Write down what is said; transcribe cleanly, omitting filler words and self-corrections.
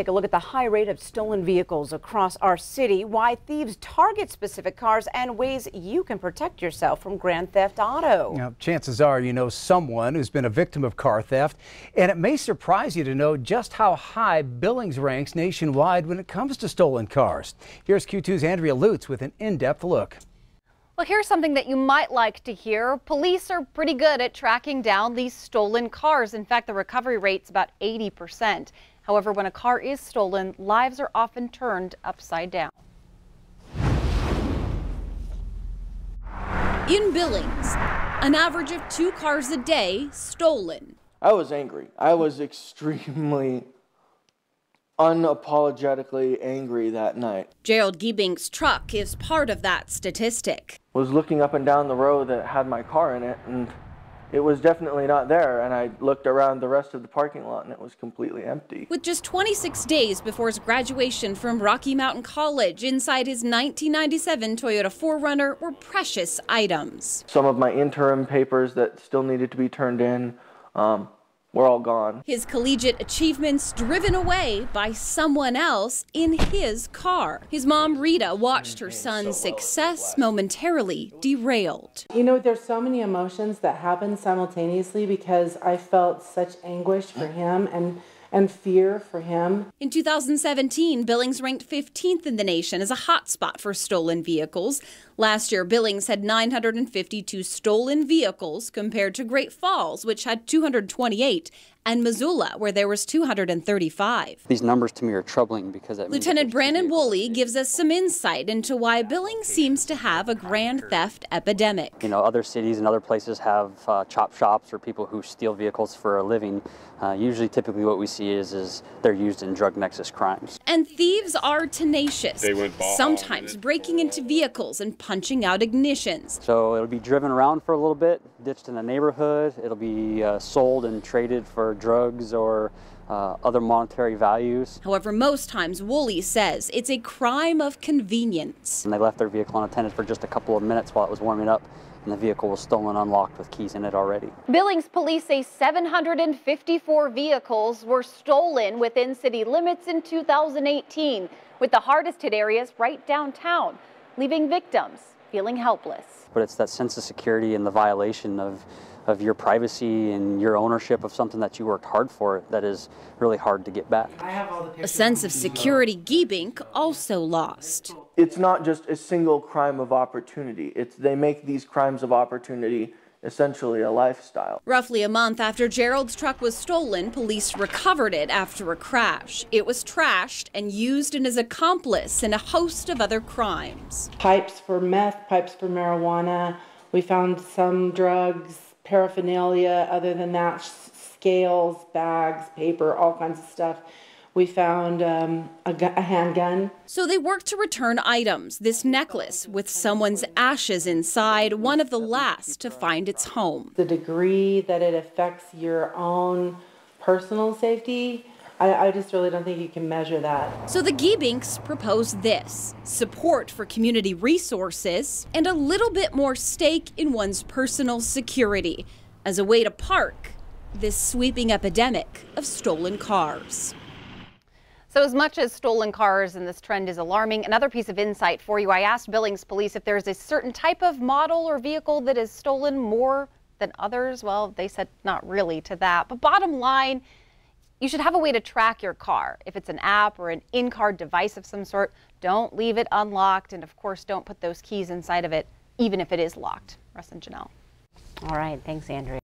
Take a look at the high rate of stolen vehicles across our city, why thieves target specific cars, and ways you can protect yourself from grand theft auto. Now, chances are you know someone who's been a victim of car theft, and it may surprise you to know just how high Billings ranks nationwide when it comes to stolen cars. Here's Q2's Andrea Lutz with an in-depth look. Well, here's something that you might like to hear. Police are pretty good at tracking down these stolen cars. In fact, the recovery rate's about 80%. However, when a car is stolen, lives are often turned upside down. In Billings, an average of 2 cars a day stolen. I was angry. I was extremely unapologetically angry that night. Gerald Giebing's truck is part of that statistic. Was looking up and down the road that had my car in it, and it was definitely not there, and I looked around the rest of the parking lot and it was completely empty. With just 26 days before his graduation from Rocky Mountain College, inside his 1997 Toyota 4Runner were precious items. Some of my interim papers that still needed to be turned in were all gone. His collegiate achievements driven away by someone else in his car. His mom, Rita, watched her son's success momentarily derailed. You know, there's so many emotions that happen simultaneously because I felt such anguish for him and fear for him. In 2017, Billings ranked 15th in the nation as a hotspot for stolen vehicles. Last year, Billings had 952 stolen vehicles compared to Great Falls, which had 228, and Missoula, where there was 235. These numbers to me are troubling because Lieutenant Brandon Woolley gives us some insight into why Billings seems to have a grand theft epidemic. You know, other cities and other places have chop shops or people who steal vehicles for a living. Usually, typically what we see is they're used in drug nexus crimes. And thieves are tenacious, sometimes breaking into vehicles and punching out ignitions. So it'll be driven around for a little bit, ditched in a neighborhood. It'll be sold and traded for drugs or other monetary values. However, most times, Woolley says it's a crime of convenience. And they left their vehicle unattended for just a couple of minutes while it was warming up, and the vehicle was stolen unlocked with keys in it already. Billings police say 754 vehicles were stolen within city limits in 2018, with the hardest hit areas right downtown, leaving victims feeling helpless. But it's that sense of security and the violation of your privacy and your ownership of something that you worked hard for that is really hard to get back. A sense of security Giebing also lost. It's not just a single crime of opportunity. They make these crimes of opportunity essentially a lifestyle. Roughly a month after Gerald's truck was stolen, police recovered it after a crash. It was trashed and used as an accomplice in a host of other crimes. Pipes for meth, pipes for marijuana. We found some drugs, paraphernalia. Other than that, scales, bags, paper, all kinds of stuff. We found a handgun. So they worked to return items. This necklace with someone's ashes inside, one of the last to find its home. The degree that it affects your own personal safety, I just really don't think you can measure that. So the Giebings proposed this: support for community resources and a little bit more stake in one's personal security as a way to park this sweeping epidemic of stolen cars. So as much as stolen cars and this trend is alarming, another piece of insight for you. I asked Billings police if there's a certain type of model or vehicle that is stolen more than others. Well, they said not really to that. But bottom line, you should have a way to track your car. If it's an app or an in-car device of some sort, don't leave it unlocked. And of course, don't put those keys inside of it, even if it is locked. Russ and Janelle. All right. Thanks, Andrea.